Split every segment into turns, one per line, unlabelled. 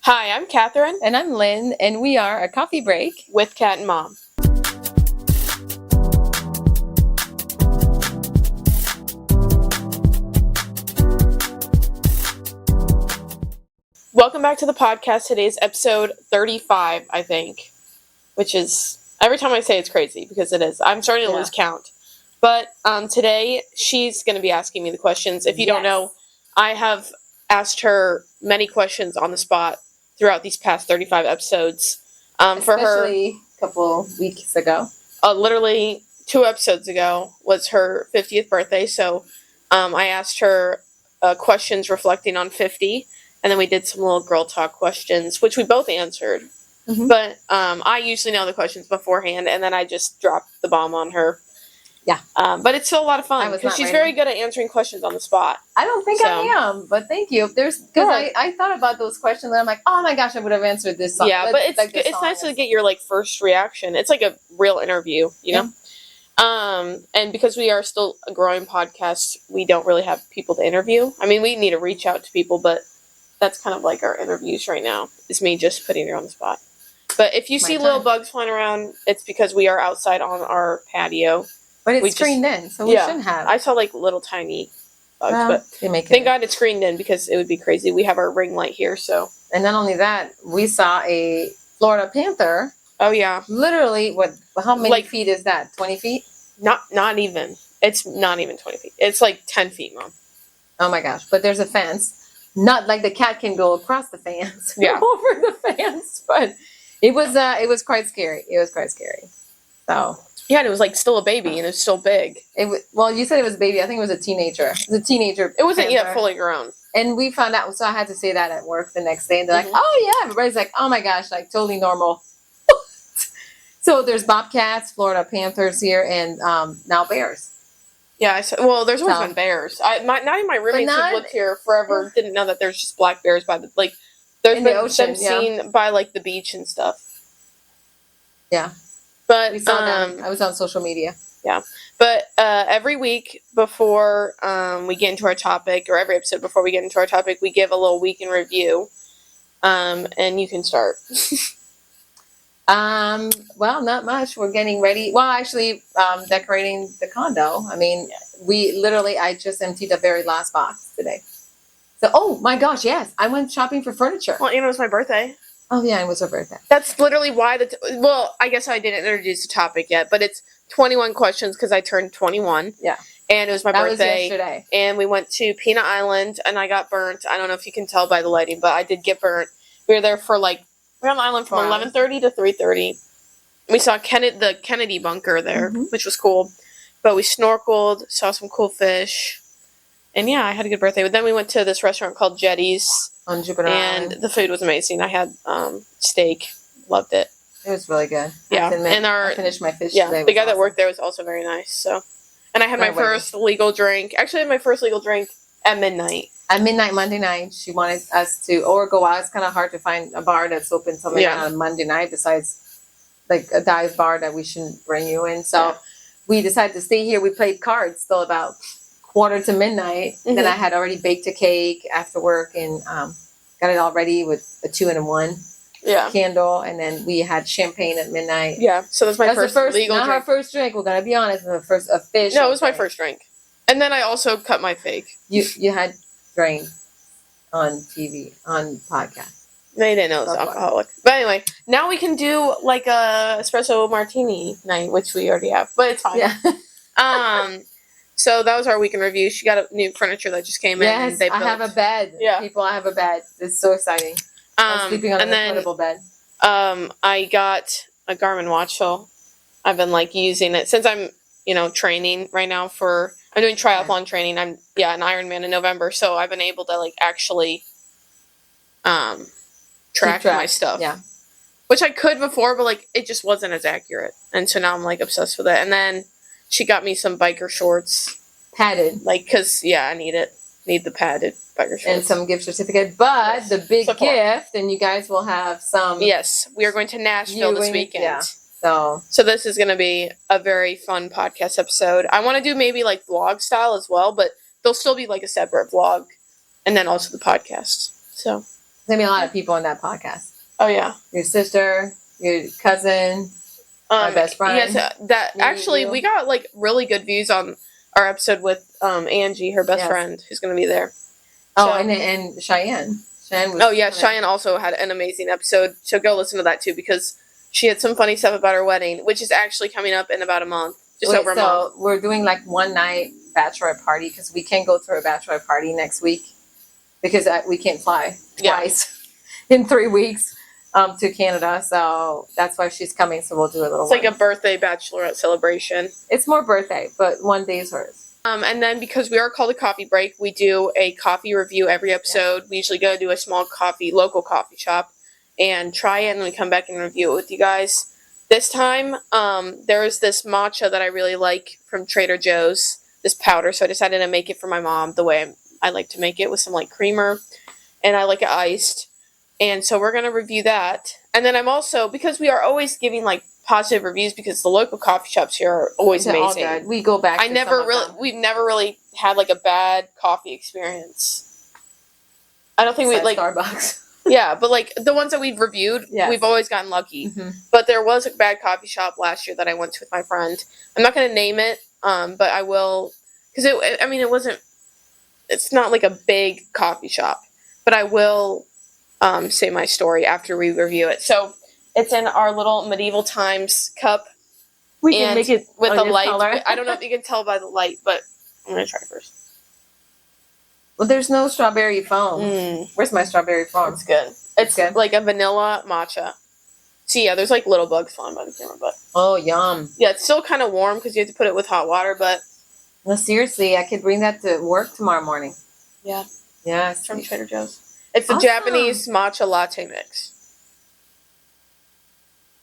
Hi, I'm Catherine.
And I'm Lynn, and we are a coffee break
with Cat and Mom. Welcome back to the podcast. Today's episode 35, I think, which is, every time I say it's crazy, because it is. I'm starting to lose count. But today, she's going to be asking me the questions. If you don't know, I have asked her many questions on the spot throughout these past 35 episodes.
Especially a couple weeks ago.
Literally 2 episodes ago was her 50th birthday, so I asked her questions reflecting on 50, and then we did some little girl talk questions, which we both answered. Mm-hmm. But I usually know the questions beforehand, and then I just dropped the bomb on her.
Yeah.
But it's still a lot of fun, because she's very good at answering questions on the spot.
I don't think I am, but thank you. Because I thought about those questions, and I'm like, oh my gosh, I would have answered this song.
Yeah, but it's nice to get your first reaction. It's like a real interview, you know? And because we are still a growing podcast, we don't really have people to interview. I mean, we need to reach out to people, but that's kind of like our interviews right now, is me just putting her on the spot. But if you see little bugs flying around, it's because we are outside on our patio.
But it's screened in, so we shouldn't have.
I saw little tiny bugs, but thank God it's screened in, because it would be crazy. We have our ring light here, so.
And not only that, we saw a Florida panther.
Oh yeah.
Literally, how many feet is that? 20 feet?
Not even. It's not even 20 feet. It's 10 feet, Mom.
Oh my gosh! But there's a fence. Not like the cat can go across the fence.
Yeah.
Over the fence, but it was quite scary. It was quite scary. So.
Yeah, and it was still a baby, and it was still big.
Well, you said it was a baby. I think it was a teenager. It was a teenager.
It wasn't yet fully grown.
And we found out, so I had to say that at work the next day. And they're like, oh, yeah. Everybody's like, oh, my gosh, totally normal. So there's bobcats, Florida panthers here, and now bears.
Yeah, there's always been bears. Not even my roommates who've lived here forever didn't know that there's just black bears by the, there's been the ocean, them seen by, the beach and stuff.
Yeah.
But
we saw them. I was on social media.
Yeah. But every week before we get into our topic, or every episode before we get into our topic, we give a little week in review. And you can start.
Well, not much. We're getting ready. Well, actually, decorating the condo. I mean, I just emptied the very last box today. So, oh my gosh, yes. I went shopping for furniture.
Well, it was my birthday.
Oh, yeah, it was her birthday.
That's literally why I guess I didn't introduce the topic yet, but it's 21 questions because I turned 21.
Yeah.
And it was my birthday.
That was yesterday.
And we went to Peanut Island, and I got burnt. I don't know if you can tell by the lighting, but I did get burnt. We were there for we were on the island from 11:30 to 3:30. We saw the Kennedy bunker there, which was cool. But we snorkeled, saw some cool fish. And yeah, I had a good birthday. But then we went to this restaurant called Jetty's.
On Jupiter
Island. And the food was amazing. I had steak. Loved it.
It was really good.
Yeah.
I finished my fish today.
The guy that worked there was also very nice. So, and I had my first legal drink. Actually, I had my first legal drink at midnight.
At midnight, Monday night, she wanted us to go out. It's kind of hard to find a bar that's open something on a Monday night besides a dive bar that we shouldn't bring you in. So we decided to stay here. We played cards till about 1:45 midnight. Then I had already baked a cake after work and got it all ready with a 2 and a 1 candle, and then we had champagne at midnight.
Yeah, so that's my first legal drink.
Not our first drink. We're gonna be honest. It was first official.
No, it was my first drink, and then I also cut my fake.
You had drank on TV on podcast.
They didn't know it was alcoholic. But anyway, now we can do a espresso martini night, which we already have, but it's fine. Yeah. So that was our week in review. She got a new furniture that just came in.
Yes, I have a bed. Yeah. People, I have a bed. It's so exciting. I'm sleeping on an incredible bed.
I got a Garmin watch, so I've been using it since I'm, training right now I'm doing triathlon training. I'm an Ironman in November, so I've been able to actually track my stuff. Yeah. Which I could before, but it just wasn't as accurate. And so now I'm obsessed with it. And then she got me some biker shorts.
Padded.
Because, I need it. Need the padded biker shorts.
And some gift certificate. But the big gift, and you guys will have some.
Yes. We are going to Nashville this weekend.
Yeah.
So this is going to be a very fun podcast episode. I want to do maybe vlog style as well, but there'll still be a separate vlog. And then also the podcast. So.
gonna be a lot of people on that podcast.
Oh yeah.
Your sister, your cousin, my best friend.
Yes, we got like really good views on our episode with Angie, her best friend, who's going to be there.
Oh, so, and Cheyenne.
Cheyenne also had an amazing episode. So go listen to that too, because she had some funny stuff about her wedding, which is actually coming up in about a month, over a month.
So we're doing like one night bachelorette party because we can't go to a bachelorette party next week because we can't fly twice in 3 weeks. To Canada, so that's why she's coming. So we'll do a little.
It's like a birthday bachelorette celebration.
It's more birthday, but one day is hers.
And then because we are called a coffee break, we do a coffee review every episode. We usually go to a small local coffee shop, and try it, and we come back and review it with you guys. This time, there is this matcha that I really like from Trader Joe's. This powder, so I decided to make it for my mom the way I like to make it, with some like creamer, and I like it iced. And so we're going to review that. And then I'm also, because we are always giving like positive reviews because the local coffee shops here are always amazing.
All good. We go back
we've never really had like a bad coffee experience. I don't think we like
Starbucks.
Yeah, but like the ones that we've reviewed, we've always gotten lucky. Mm-hmm. But there was a bad coffee shop last year that I went to with my friend. I'm not going to name it, but I will, because it's not like a big coffee shop, but I will say my story after we review it. So it's in our little medieval times cup.
We can make it
with a light. Color. I don't know if you can tell by the light, but I'm going to try first.
Well, there's no strawberry foam. Where's my strawberry foam?
It's good. It's good. Like a vanilla matcha. See, yeah, there's like little bugs flying by the camera, but.
Oh, yum.
Yeah, it's still kind of warm because you have to put it with hot water, but.
No, seriously, I could bring that to work tomorrow morning.
Yeah.
Yeah.
It's from Trader Joe's. It's the Japanese matcha latte mix.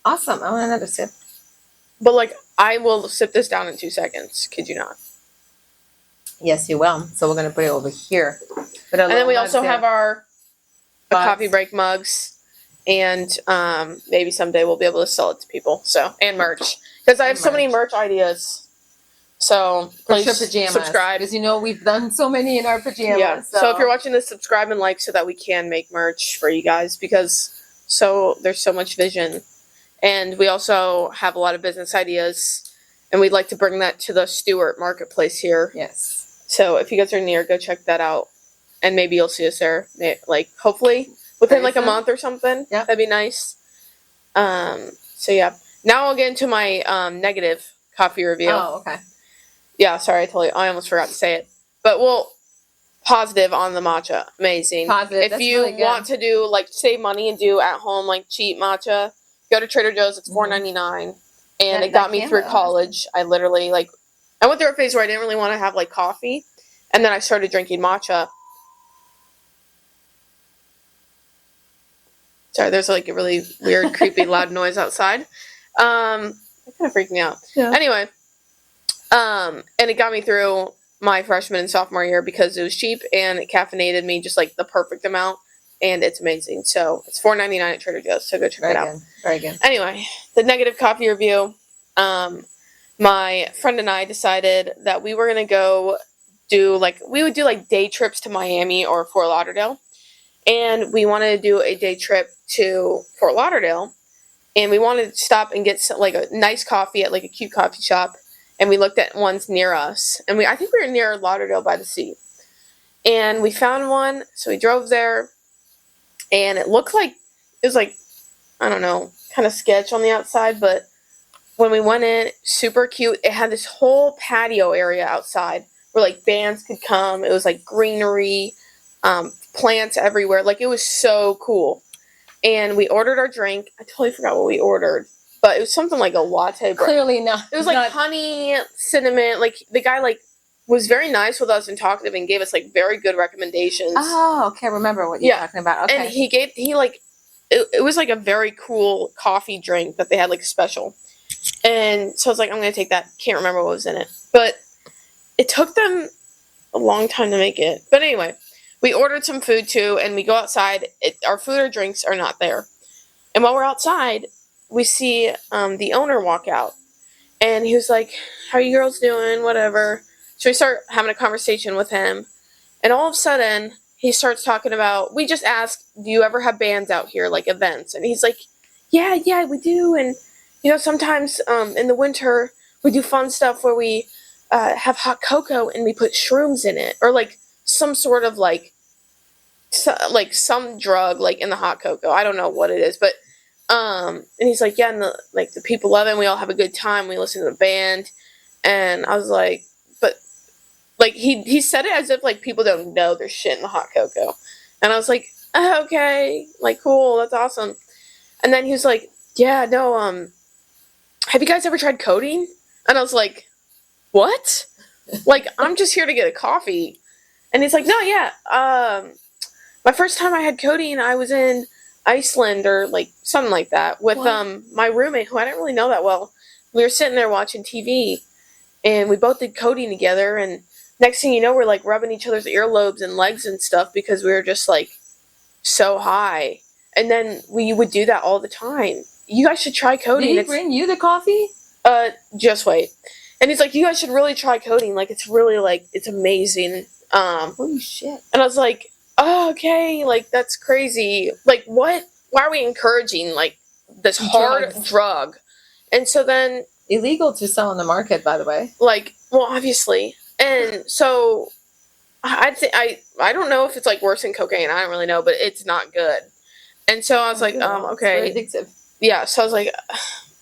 Awesome. I want another sip.
But, like, I will sip this down in 2 seconds. Kid you not.
Yes, you will. So we're going to put it over here.
And then we also have our coffee break mugs. And maybe someday we'll be able to sell it to people. So, and merch. Because I have so many merch ideas. So please subscribe.
Because we've done so many in our pajamas.
Yeah. So if you're watching this, subscribe and like so that we can make merch for you guys, because there's so much vision. And we also have a lot of business ideas, and we'd like to bring that to the Stewart Marketplace here.
Yes.
So if you guys are near, go check that out. And maybe you'll see us there, like hopefully within like a month or something.
Yeah.
That'd be nice. So yeah. Now I'll get into my negative coffee review.
Oh, okay.
Yeah, sorry, I almost forgot to say it. But positive on the matcha. Amazing.
Positive.
If you want to do, like, save money and do at home, like, cheap matcha, go to Trader Joe's. It's $4.99. And it got me through college. I literally, like, I went through a phase where I didn't really want to have, like, coffee. And then I started drinking matcha. Sorry, there's, like, a really weird, creepy, loud noise outside. It kind of freaked me out. Yeah. Anyway. And it got me through my freshman and sophomore year because it was cheap and it caffeinated me just like the perfect amount, and it's amazing. So it's $4.99 at Trader Joe's, so go check it out.
Very good.
Anyway, the negative coffee review. My friend and I decided that we were gonna go do day trips to Miami or Fort Lauderdale, and we wanted to do a day trip to Fort Lauderdale, and we wanted to stop and get like a nice coffee at like a cute coffee shop. And we looked at ones near us. And I think we were near Lauderdale by the Sea. And we found one. So we drove there. And it looked like, it was like, I don't know, kind of sketch on the outside. But when we went in, super cute. It had this whole patio area outside where like bands could come. It was like greenery, plants everywhere. Like it was so cool. And we ordered our drink. I totally forgot what we ordered. But it was something like a latte bread.
Clearly not.
It was like honey, cinnamon. Like the guy was very nice with us and talkative and gave us like very good recommendations.
Oh, okay. I remember what you're talking about. Okay.
And it was like a very cool coffee drink that they had like special. And so I was like, I'm going to take that. Can't remember what was in it. But it took them a long time to make it. But anyway, we ordered some food too, and we go outside. Our food or drinks are not there. And while we're outside, we see the owner walk out, and he was like, how are you girls doing? Whatever. So we start having a conversation with him, and all of a sudden, he starts talking about, we just ask, do you ever have bands out here, like events? And he's like, yeah, we do. And, sometimes in the winter, we do fun stuff where we have hot cocoa and we put shrooms in it. Or, like, some sort of, like some drug, like, in the hot cocoa. I don't know what it is. But, and he's like, yeah, and the people love it. And we all have a good time. We listen to the band. And I was like, but, like, he said it as if, like, people don't know there's shit in the hot cocoa. And I was like, okay, like, cool, that's awesome. And then he was like, yeah, no, have you guys ever tried codeine? And I was like, what? Like, I'm just here to get a coffee. And he's like, no, yeah, my first time I had codeine, I was in Iceland or, like, something like that with, my roommate, who I didn't really know that well. We were sitting there watching TV, and we both did codeine together, and next thing you know, we're, like, rubbing each other's earlobes and legs and stuff because we were just, like, so high. And then we would do that all the time. You guys should try codeine.
Did he bring you the coffee?
Just wait. And he's like, you guys should really try codeine. Like, it's really, like, it's amazing.
Holy shit.
And I was like, oh, okay, like, that's crazy. Like, what? Why are we encouraging, like, this hard drug? And so then...
Illegal to sell on the market, by the way.
Like, well, obviously. And so... I don't know if it's, like, worse than cocaine. I don't really know, but it's not good. And so I was like, okay.
It's very addictive.
Yeah, so I was like,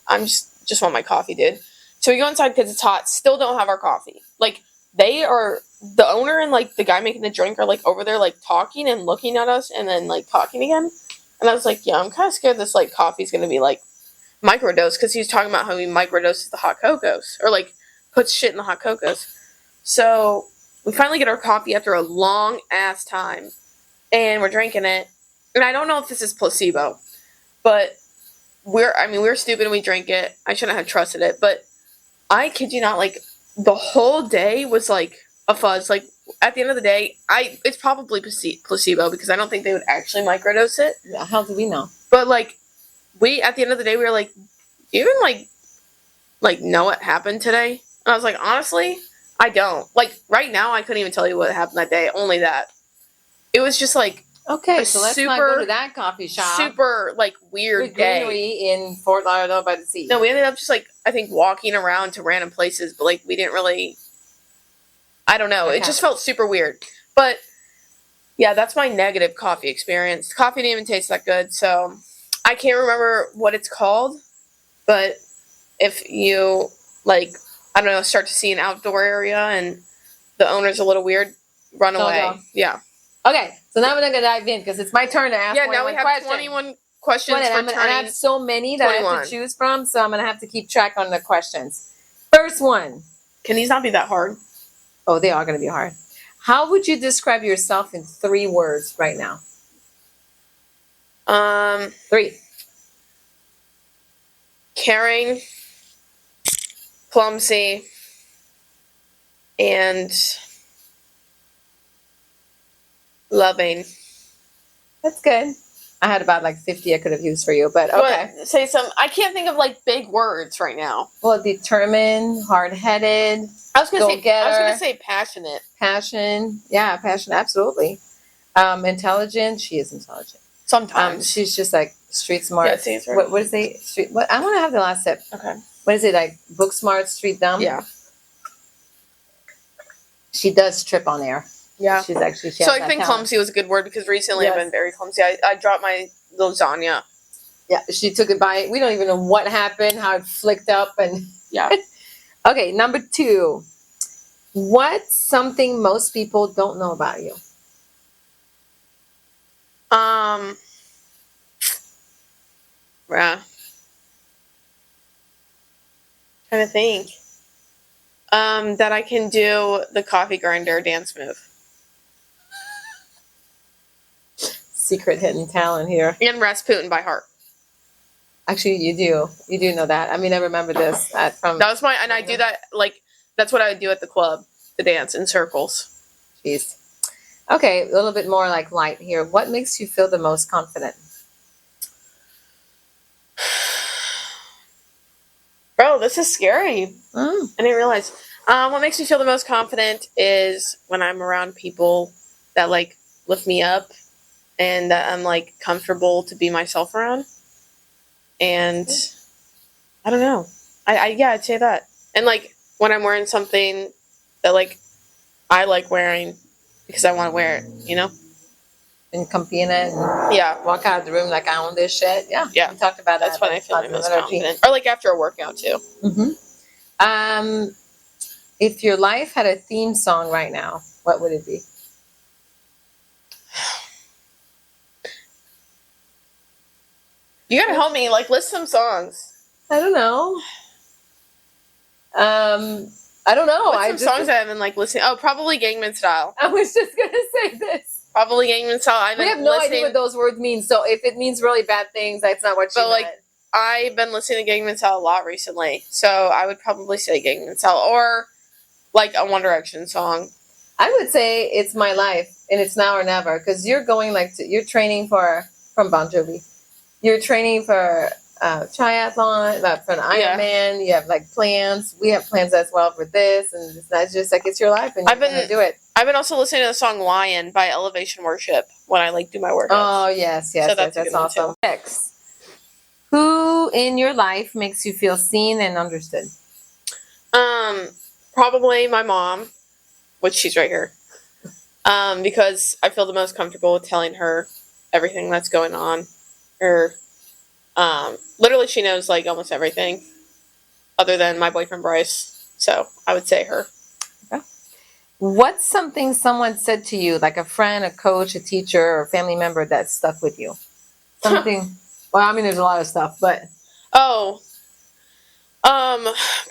I'm just want my coffee, dude. So we go inside because it's hot. Still don't have our coffee. Like, they are, the owner and, like, the guy making the drink are, like, over there, like, talking and looking at us and then, like, talking again. And I was like, yeah, I'm kind of scared this, like, coffee's going to be, like, microdose, because he was talking about how he microdoses the hot cocos, or, like, puts shit in the hot cocos. So... we finally get our coffee after a long-ass time, and we're drinking it. And I don't know if this is placebo, but we're stupid and we drank it. I shouldn't have trusted it, but I kid you not, like, the whole day was, like, a fuzz. Like, at the end of the day, it's probably placebo, because I don't think they would actually microdose it.
How do we know?
But, like, at the end of the day, we were like, do you even, like, know what happened today? And I was like, honestly... I don't. Like, right now, I couldn't even tell you what happened that day. Only that. It was just, like...
Okay, so let's not go to that coffee shop.
Super, like, weird day.
In Fort Lauderdale by the sea.
No, we ended up just, like, I think walking around to random places, but, like, we didn't really... I don't know. Okay. It just felt super weird. But, yeah, that's my negative coffee experience. Coffee didn't even taste that good, so... I can't remember what it's called, but if you, like... I don't know, start to see an outdoor area and the owner's a little weird, run away. Go. Yeah.
Okay, so now we're going to dive in because it's my turn to ask.
Yeah, now we have 21 questions for turning.
I have so many that 21. I have to choose from, so I'm going to have to keep track on the questions. First one.
Can these not be that hard?
Oh, they are going to be hard. How would you describe yourself in 3 words right now? 3.
Caring. Clumsy, and loving.
That's good. I had about like 50 I could have used for you, but okay.
But say some. I can't think of like big words right now.
Well, determined, hard-headed.
I was gonna say passionate.
Passion, yeah, passion, absolutely. Intelligent. She is intelligent.
Sometimes
she's just like street smart.
Yeah, see,
right. What is they street? What I want to have the last sip.
Okay.
What is it, like book smart, street dumb?
Yeah.
She does trip on air.
Yeah.
She's actually.
So I think clumsy was a good word because recently I've been very clumsy. I dropped my lasagna.
Yeah, she took it by. We don't even know what happened, how it flicked up, and
yeah.
Okay, number 2. What's something most people don't know about you?
Yeah. Trying to think. That I can do the coffee grinder dance move.
Secret hidden talent here.
And Rasputin by heart.
Actually, you do. You do know that. I mean, I remember this from.
That was and I do that, like, that's what I would do at the club, to dance in circles.
Jeez. Okay, a little bit more like light here. What makes you feel the most confident?
Bro, this is scary. I didn't realize. What makes me feel the most confident is when I'm around people that, like, lift me up and that I'm like comfortable to be myself around. And I don't know. I'd say that. And like when I'm wearing something that like I like wearing because I want to wear it, you know?
And comfy in it. And
Yeah.
walk out of the room like I own this shit. Yeah.
Yeah.
We talked about
That's
that.
when I feel my most confident. Or like after a workout too.
Mm-hmm. If your life had a theme song right now, what would it be?
You gotta help me, like list some songs.
I don't know. I don't know.
What's some songs that I've been like listening? Oh, probably Gangnam Style.
I was just gonna say this.
Probably Gangnam Style.
We have no idea what those words mean. So if it means really bad things, that's not what you meant.
Like, I've been listening to Gangnam Style a lot recently, so I would probably say Gangnam Style or like a One Direction song.
I would say It's My Life and It's Now or Never because you're going you're training from Bon Jovi. You're training for triathlon, for an Ironman. You have like plans. We have plans as well for this, and it's just like it's your life, and you're gonna do it.
I've been also listening to the song "Lion" by Elevation Worship when I like do my workouts.
Oh yes, so that's awesome. Next, who in your life makes you feel seen and understood?
Probably my mom, which she's right here. Because I feel the most comfortable with telling her everything that's going on. Or, literally she knows like almost everything other than my boyfriend Bryce. So I would say her.
Okay. What's something someone said to you, like a friend, a coach, a teacher, or a family member that stuck with you? Something, well, I mean, there's a lot of stuff, but.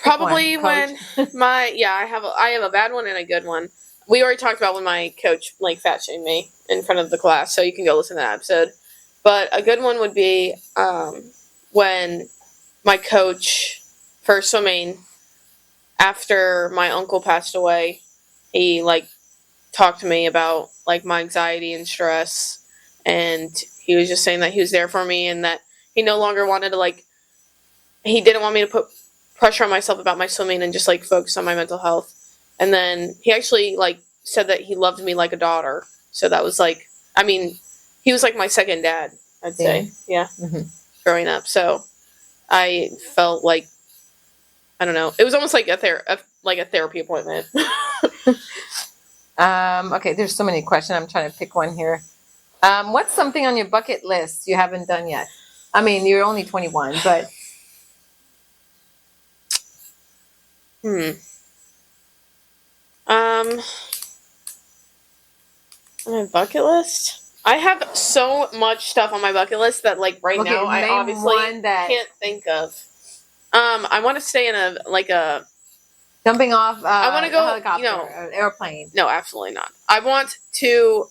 Probably when I have a bad one and a good one. We already talked about when my coach like fat shamed me in front of the class, so you can go listen to that episode. But a good one would be when my coach for swimming, after my uncle passed away, he like talked to me about like my anxiety and stress, and he was just saying that he was there for me and that he no longer wanted to he didn't want me to put pressure on myself about my swimming and just like focus on my mental health. And then he actually like said that he loved me like a daughter. So that was like, I mean, he was like my second dad, I'd say. Yeah. Mm-hmm. Growing up. So I felt like, I don't know. It was almost like a therapy appointment.
Okay. There's so many questions. I'm trying to pick one here. What's something on your bucket list you haven't done yet? I mean, you're only 21, but.
On my bucket list? I have so much stuff on my bucket list that like now I obviously can't think of. I want to stay in a
jumping off
I want to go
helicopter, an airplane.
No, absolutely not. I want to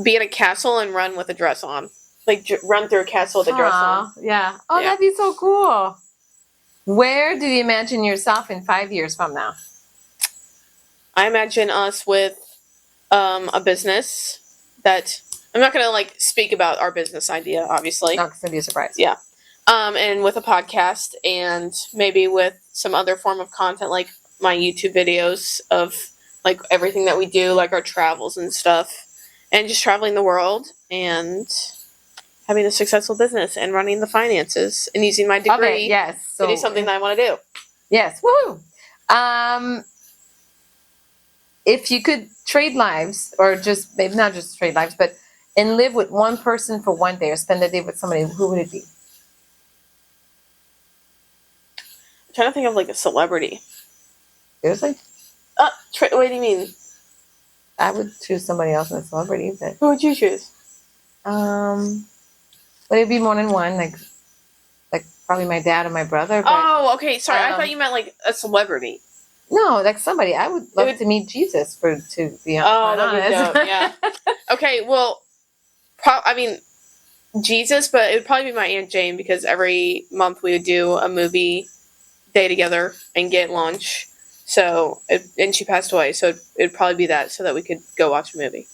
be in a castle and run with a dress on. Like run through a castle with a dress on.
Yeah. Oh, that'd be so cool. Where do you imagine yourself in 5 years from now?
I imagine us with a business that I'm not gonna speak about our business idea, obviously.
Not gonna be a surprise.
Yeah. And with a podcast and maybe with some other form of content like my YouTube videos of like everything that we do, like our travels and stuff, and just traveling the world and having a successful business and running the finances and using my degree to do something that I want to do.
Yes. Woo! If you could trade lives, or just maybe not just trade lives, but and live with one person for one day or spend a day with somebody, who would it be?
I'm trying to think of like a celebrity.
Seriously?
What do you mean?
I would choose somebody else than a celebrity, but
who would you choose?
But it'd be more than one, like probably my dad or my brother. But,
oh, okay. Sorry, I thought you meant like a celebrity.
No, like somebody. I would love to meet Jesus to be honest.
Oh, that'd be dope, yeah. Okay, well, I mean, Jesus, but it would probably be my Aunt Jane because every month we would do a movie day together and get lunch. So, and she passed away, so it'd probably be that so that we could go watch a movie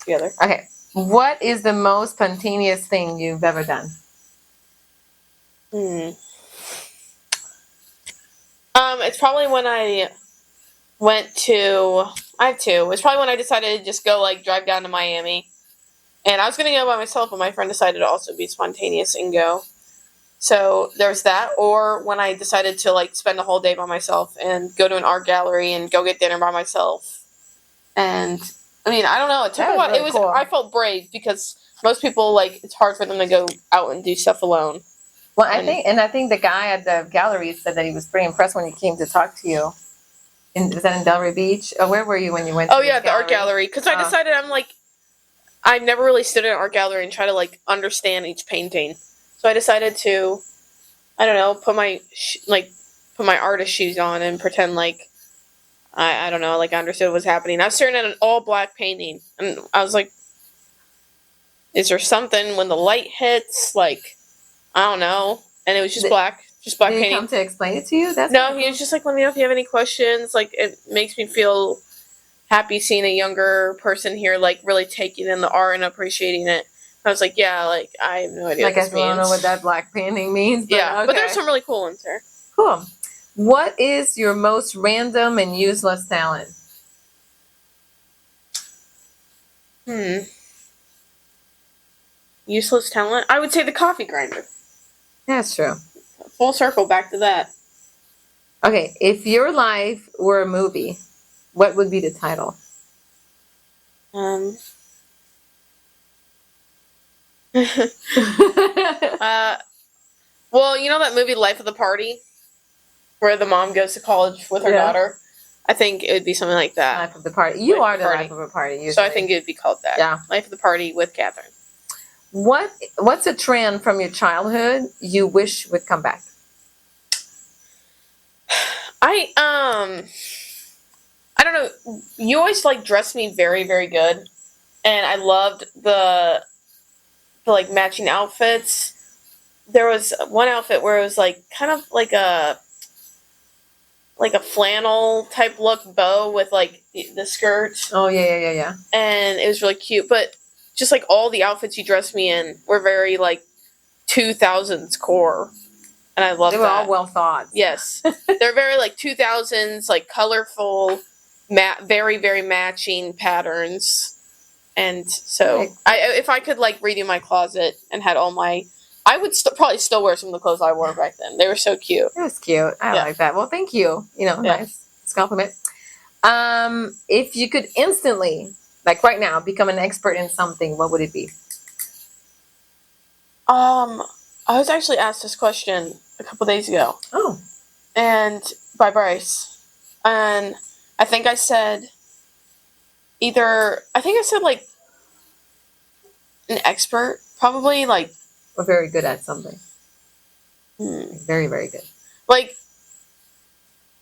together.
Okay. What is the most spontaneous thing you've ever done?
It's probably when I went to I have two. It's probably when I decided to just go, like, drive down to Miami. And I was going to go by myself, but my friend decided to also be spontaneous and go. So there's that. Or when I decided to, like, spend a whole day by myself and go to an art gallery and go get dinner by myself. And, I mean, I don't know. It took a while.
Really cool.
I felt brave because most people, like, it's hard for them to go out and do stuff alone.
Well, I think the guy at the gallery said that he was pretty impressed when he came to talk to you. Was that in Delray Beach? Or where were you when you went?
Oh yeah, the art gallery. Because I decided I've never really stood in an art gallery and try to like understand each painting. So I decided to, I don't know, put my artist shoes on and pretend like I don't know, like I understood what was happening. I was staring at an all black painting, and I was like, "Is there something when the light hits?" Like, I don't know. And it was just black. Just black painting.
Did he come to explain it to you?
No, he was just like, let me know if you have any questions. Like, it makes me feel happy seeing a younger person here, like, really taking in the art and appreciating it. I was like, yeah, like, I have no idea what this means.
I don't know what that black painting means. But
yeah,
okay.
But there's some really cool ones there.
Cool. What is your most random and useless talent?
Useless talent? I would say the coffee grinder.
That's true.
Full circle back to that.
Okay, if your life were a movie, what would be the title?
Well, you know that movie Life of the Party? Where the mom goes to college with her daughter? I think it would be something like that.
Life of the Party. You are the life of a party. Usually.
So I think it would be called that.
Yeah.
Life of the Party with Catherine.
What's a trend from your childhood you wish would come back?
I don't know. You always like dressed me very, very good, and I loved the like matching outfits. There was one outfit where it was like kind of like a flannel type look bow with like the skirt.
Oh yeah.
And it was really cute, but just like all the outfits you dressed me in were very like 2000s core. And I love that.
They were all well thought.
Yes. They're very like 2000s, like colorful, very, very matching patterns. And so if I could like redo my closet and had all my, I would probably still wear some of the clothes I wore back then. They were so cute.
It was cute. I like that. Well, thank you. Nice compliment. If you could instantly, like right now, become an expert in something, what would it be?
I was actually asked this question a couple days ago.
Oh.
And by Bryce. And I think I said like an expert, probably like.
Or very good at something. Very, very good.
Like,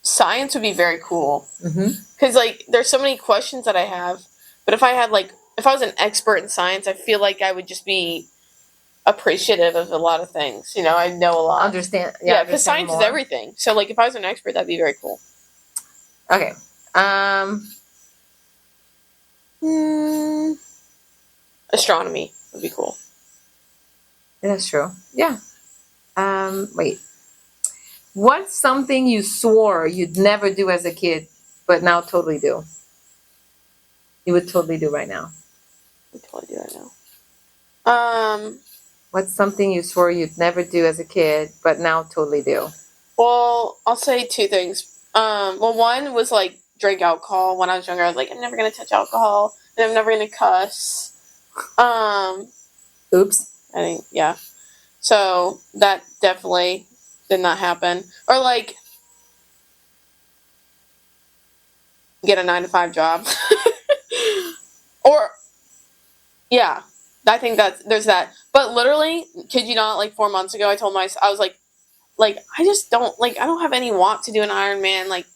science would be very cool. Because, like, there's so many questions that I have. But if I was an expert in science, I feel like I would just be appreciative of a lot of things. You know, I know a lot.
Understand.
Yeah, because science is everything. So, like, if I was an expert, that'd be very cool.
Okay.
Astronomy would be cool.
That's true. Yeah. Wait. What's something you swore you'd never do as a kid, but now totally do? You would totally do right now. What's something you swore you'd never do as a kid, but now totally do?
Well, I'll say two things. Well, one was like drink alcohol. When I was younger, I was like, I'm never gonna touch alcohol, and I'm never gonna cuss.
Oops.
I think, yeah. So that definitely did not happen. Or like get a 9-to-5 job. Or yeah, I think there's that. But literally, kid you not, like 4 months ago, I told myself, I was like I just don't I don't have any want to do an Ironman. Like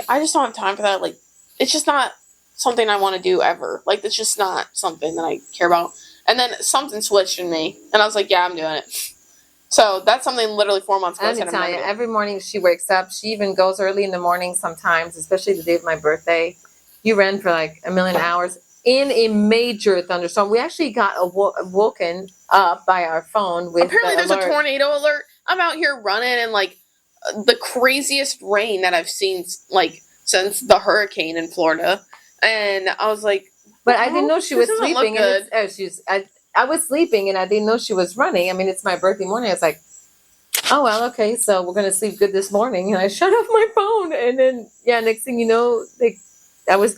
I just don't have time for that. Like it's just not something I want to do ever. Like it's just not something that I care about. And then something switched in me, and I was like, yeah, I'm doing it. So that's something literally 4 months ago.
Let me tell you, every morning she wakes up, she even goes early in the morning sometimes, especially the day of my birthday. You ran for like 1,000,000 hours in a major thunderstorm. We actually got woken up by our phone with
apparently there's a tornado alert. I'm out here running in like the craziest rain that I've seen like since the hurricane in Florida. And I was like,
but I didn't know she was
this doesn't look
sleeping.
good.
And I was sleeping and I didn't know she was running. I mean, it's my birthday morning. I was like, oh, well, okay, so we're going to sleep good this morning. And I shut off my phone. And then, next thing you know,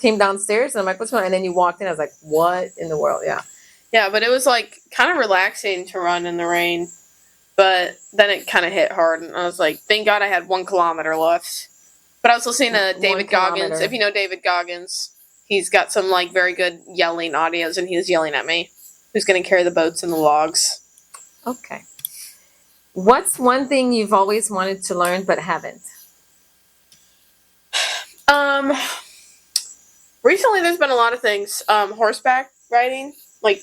came downstairs and I'm like, what's going on? And then you walked in. I was like, what in the world? Yeah.
Yeah, but it was like kind of relaxing to run in the rain. But then it kind of hit hard. And I was like, thank God I had 1 kilometer left. But I was listening to David Goggins. If you know David Goggins, he's got some like very good yelling audios, and he was yelling at me. Who's going to carry the boats and the logs?
Okay. What's one thing you've always wanted to learn but haven't?
Recently there's been a lot of things. Horseback riding, like.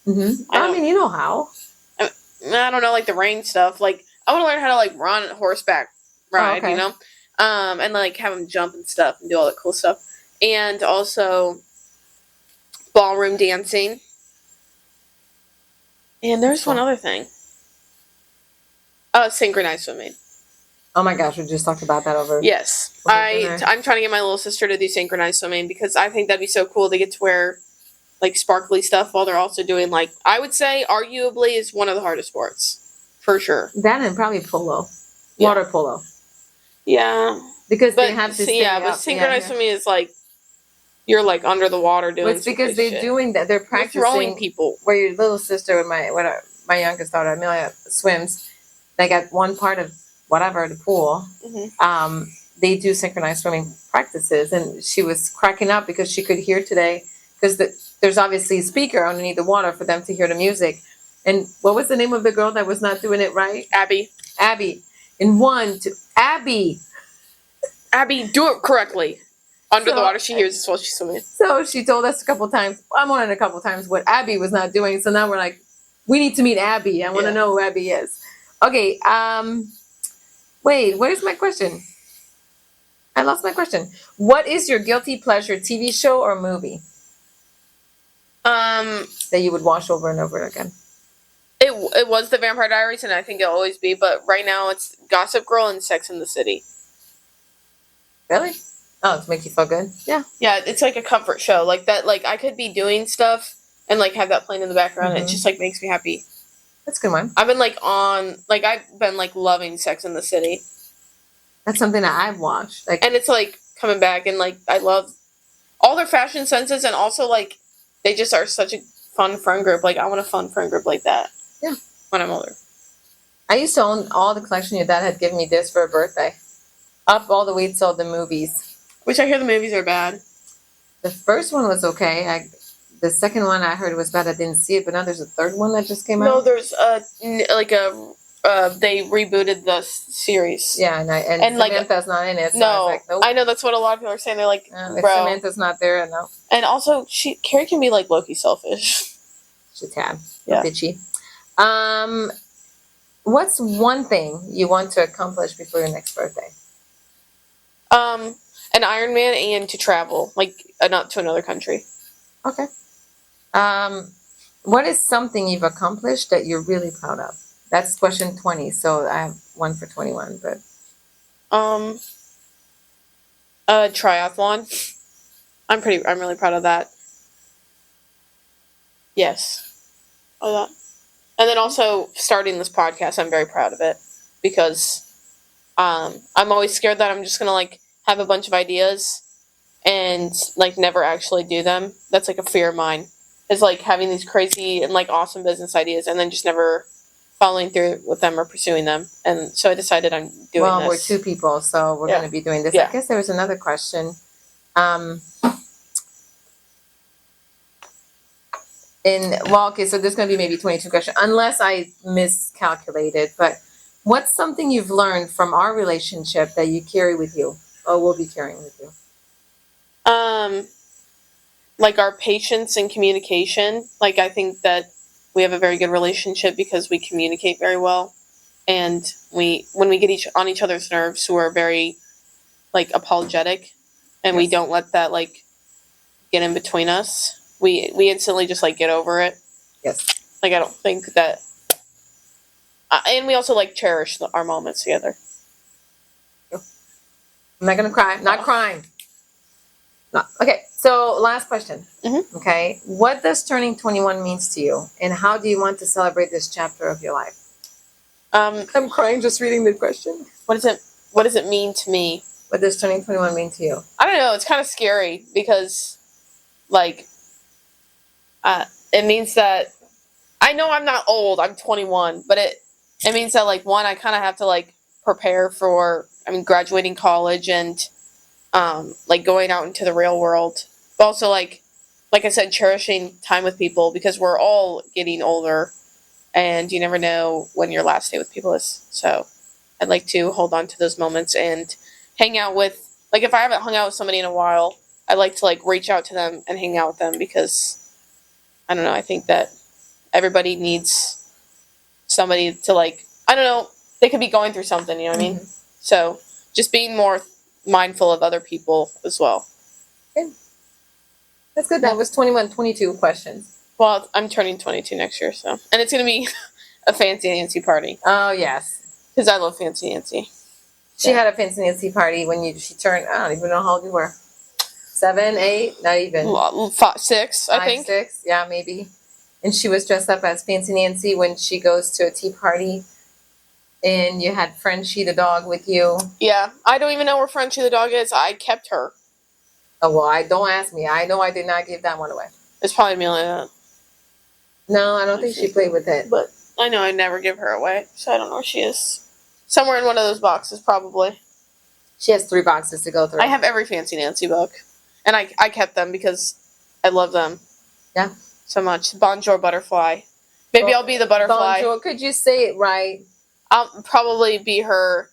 I mean, you know how.
I don't know, like the rain stuff. Like I want to learn how to like run a horseback ride,
okay.
you know, and like have them jump and stuff and do all that cool stuff, and also ballroom dancing. And there's one other thing. Synchronized swimming.
Oh my gosh, we just talked about that over.
Yes, I'm trying to get my little sister to do synchronized swimming because I think that'd be so cool to get to wear like sparkly stuff while they're also doing like I would say arguably is one of the hardest sports for sure.
That and probably polo, water polo.
Yeah,
because they have to.
But synchronized swimming is like you're like under the water doing.
Well, it's because they're doing that. They're practicing. You're throwing
people.
Where your little sister and my youngest daughter Amelia swims, like at one part of whatever the pool. Mm-hmm. They do synchronized swimming practices, and she was cracking up because she could hear today because there's obviously a speaker underneath the water for them to hear the music. And what was the name of the girl that was not doing it right?
Abby.
And 1, 2, Abby.
Abby, do it correctly. Under the water, she hears us while she's swimming.
So she told us a couple times, more than a couple times, what Abby was not doing. So now we're like, we need to meet Abby. I want to know who Abby is. Okay. Wait, where's my question? I lost my question. What is your guilty pleasure TV show or movie? That you would watch over and over again.
It was The Vampire Diaries, and I think it'll always be. But right now, it's Gossip Girl and Sex and the City.
Really? Oh, to make you feel good? Yeah.
Yeah, it's like a comfort show. Like that. Like I could be doing stuff and like have that playing in the background. Mm-hmm. And it just like makes me happy.
That's a good one.
I've been like loving Sex and the City.
That's something that I've watched.
And it's like coming back, and like I love all their fashion senses, and also like they just are such a fun friend group. Like I want a fun friend group like that.
Yeah.
When I'm older.
I used to own all the collection your dad had given me this for a birthday. Up all the way till the movies. Which
I hear the movies are bad.
The first one was okay. The second one I heard was bad. I didn't see it, but now there's a third one that just came out.
No, there's they rebooted the series.
Yeah, and Samantha's not in it. So
no,
I was like, nope.
I know that's what a lot of people are saying. They're like,
if Samantha's not there, no.
And also, Carrie can be like low-key selfish.
She's tad.
Yeah.
Bitchy. What's one thing you want to accomplish before your next birthday?
An Ironman and to travel, like not to another country.
Okay. What is something you've accomplished that you're really proud of? That's question 20. So I have one for 21, but.
A triathlon. I'm really proud of that. Yes. Oh, that. And then also starting this podcast, I'm very proud of it because I'm always scared that I'm just gonna like have a bunch of ideas and like never actually do them. That's like a fear of mine. Is like having these crazy and like awesome business ideas and then just never following through with them or pursuing them. And so I decided I'm doing this.
Well, we're 2 people, so we're going to be doing this.
Yeah.
I guess there was another question. Okay, so there's going to be maybe 22 questions, unless I miscalculated. But what's something you've learned from our relationship that you carry with you, or will be carrying with you?
Like our patience and communication. Like I think that we have a very good relationship because we communicate very well, and when we get on each other's nerves, we're very like apologetic, and we don't let that like get in between us. We instantly just like get over it.
Yes.
Like I don't think that, and we also like cherish our moments together.
I'm not gonna cry. Not crying. No. Okay, so last question.
Mhm.
Okay, what does turning 21 means to you, and how do you want to celebrate this chapter of your life? I'm crying just reading the question.
What does it mean to me?
What does turning 21 mean to you?
I don't know. It's kind of scary because, like, it means that I know I'm not old. I'm 21, but it means that, like, one, I kind of have to, like, prepare for, graduating college and like going out into the real world. But also, like I said, cherishing time with people because we're all getting older, and you never know when your last day with people is. So I'd like to hold on to those moments and hang out with, like, if I haven't hung out with somebody in a while, I like to, like, reach out to them and hang out with them because I don't know. I think that everybody needs somebody to, like, I don't know. They could be going through something. You know what I mean? So just being more mindful of other people as well.
Okay. That's good. That was 21, 22 questions.
Well, I'm turning 22 next year, so. And it's going to be a Fancy Nancy party.
Oh, yes.
Because I love Fancy Nancy.
She had a Fancy Nancy party when she turned, I don't even know how old you were. 7, 8, not even.
6, I think.
6, yeah, maybe. And she was dressed up as Fancy Nancy when she goes to a tea party. And you had Frenchie the dog with you.
Yeah, I don't even know where Frenchie the dog is. I kept her.
Oh, well, don't ask me. I know I did not give that one away.
It's probably Amelia.
No, I don't think she played with it.
But I know I never give her away, so I don't know where she is. Somewhere in one of those boxes, probably.
She has 3 boxes to go through.
I have every Fancy Nancy book. And I kept them because I love them.
Yeah.
So much. Bonjour Butterfly. Maybe I'll be the butterfly.
Bonjour. Could you say it right?
I'll probably be her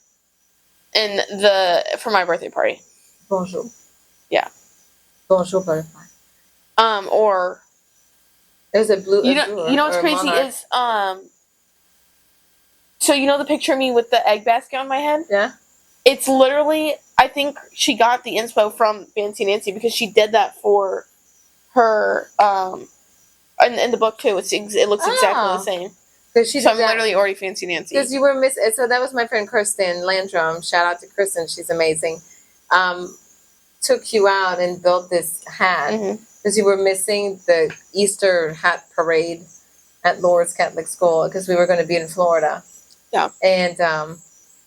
for my birthday party.
Bonjour.
Yeah.
Bonjour butterfly.
Or
there's a blue.
You know what's crazy
monarch.
is so you know the picture of me with the egg basket on my head?
Yeah.
It's literally, I think she got the inspo from Fancy Nancy because she did that for her in the book too. It looks exactly the same. So I'm literally already Fancy Nancy.
Because you were missing. So that was my friend Kristen Landrum. Shout out to Kristen. She's amazing. Took you out and built this hat because you were missing the Easter hat parade at Lourdes Catholic School because we were going to be in Florida.
Yeah.
And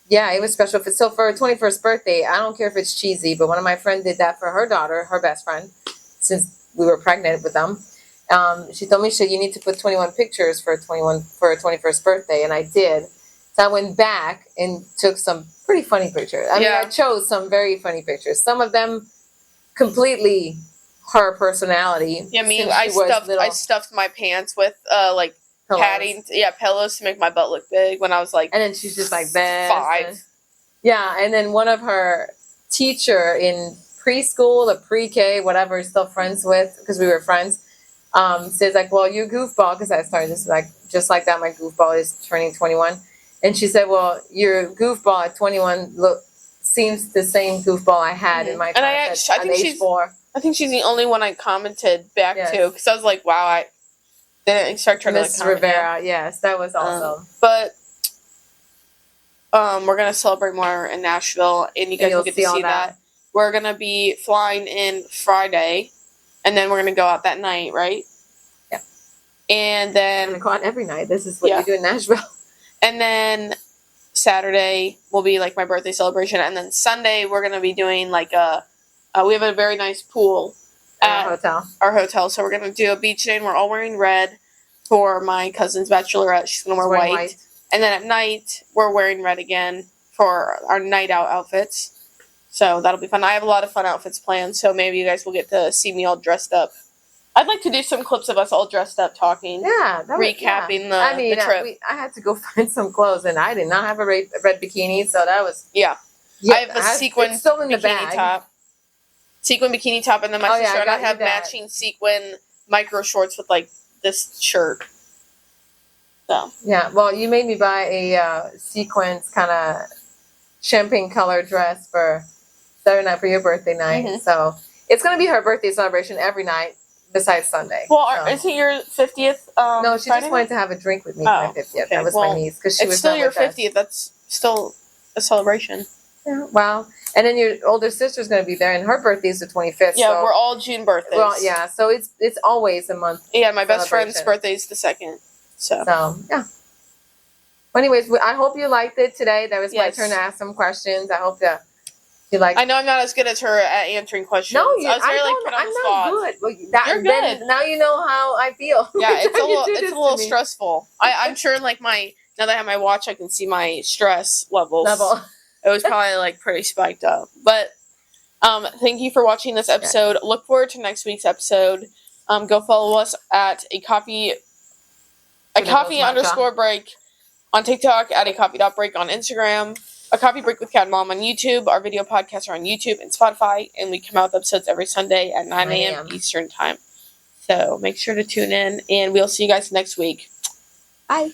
yeah, it was special. So for her 21st birthday, I don't care if it's cheesy, but one of my friends did that for her daughter, her best friend, since we were pregnant with them. She told me, you need to put 21 pictures for her 21st birthday, and I did. So I went back and took some pretty funny pictures. I mean, I chose some very funny pictures. Some of them completely her personality.
Yeah, I stuffed my pants with like pillows. Padding. Yeah, pillows to make my butt look big when I was like.
And then she's just like that.
5.
Yeah, and then one of her teacher in preschool or pre-K, whatever, still friends with because we were friends. Says like, well, you goofball, because I started just like that. My goofball is turning 21, and she said, well, your goofball at 21 seems the same goofball I had in my class at age 4.
I think she's the only one I commented back to because I was like, wow, I didn't start trying to like comment.
Rivera, yes, that was awesome.
But we're gonna celebrate more in Nashville, and you guys will get to see that. We're gonna be flying in Friday. And then we're going to go out that night, right?
Yeah.
And then...
We're going to go out every night. This is what you do in Nashville.
And then Saturday will be, like, my birthday celebration. And then Sunday, we're going to be doing, like, we have a very nice pool at our hotel. So we're going to do a beach day, and we're all wearing red for my cousin's bachelorette. She's going to wear white. And then at night, we're wearing red again for our night out outfits. So that'll be fun. I have a lot of fun outfits planned, so maybe you guys will get to see me all dressed up. I'd like to do some clips of us all dressed up talking. Yeah. Recapping the trip.
I had to go find some clothes, and I did not have a red bikini, so that was...
Yeah. I have a sequin bikini top. Sequin bikini top, and then my sister and I have matching sequin micro shorts with, like, this shirt. So.
Yeah, well, you made me buy a sequins kind of champagne color dress for... Saturday night for your birthday night. So it's going to be her birthday celebration every night besides Sunday.
Well, is it your 50th?
No, she just wanted to have a drink with me for my 50th. Okay. That was my niece because she was
still your 50th. That's still a celebration.
Yeah, wow. And then your older sister's going to be there, and her birthday's the 25th.
Yeah,
so
we're all June birthdays.
Well, yeah, so it's always a month.
Yeah, my best friend's
celebration.
birthday's the 2nd. So
yeah. Well, anyways, I hope you liked it today. That was my
Yes.
turn to ask some questions. I hope that you liked.
I know I'm not as good as her at answering questions.
No,
I was very put on
I'm
the
not
spot.
good. Well,
You're good.
Now you know how I feel.
Yeah, it's a
It's
little stressful. I'm sure like now that I have my watch, I can see my stress levels. It was probably like pretty spiked up. But thank you for watching this episode. Yeah. Look forward to next week's episode. Go follow us at a coffee _break on TikTok, at a coffee.break on Instagram, a coffee break with Cat and Mom on YouTube. Our video podcasts are on YouTube and Spotify, and we come out with episodes every Sunday at 9 a.m. Eastern time. So make sure to tune in, and we'll see you guys next week.
Bye.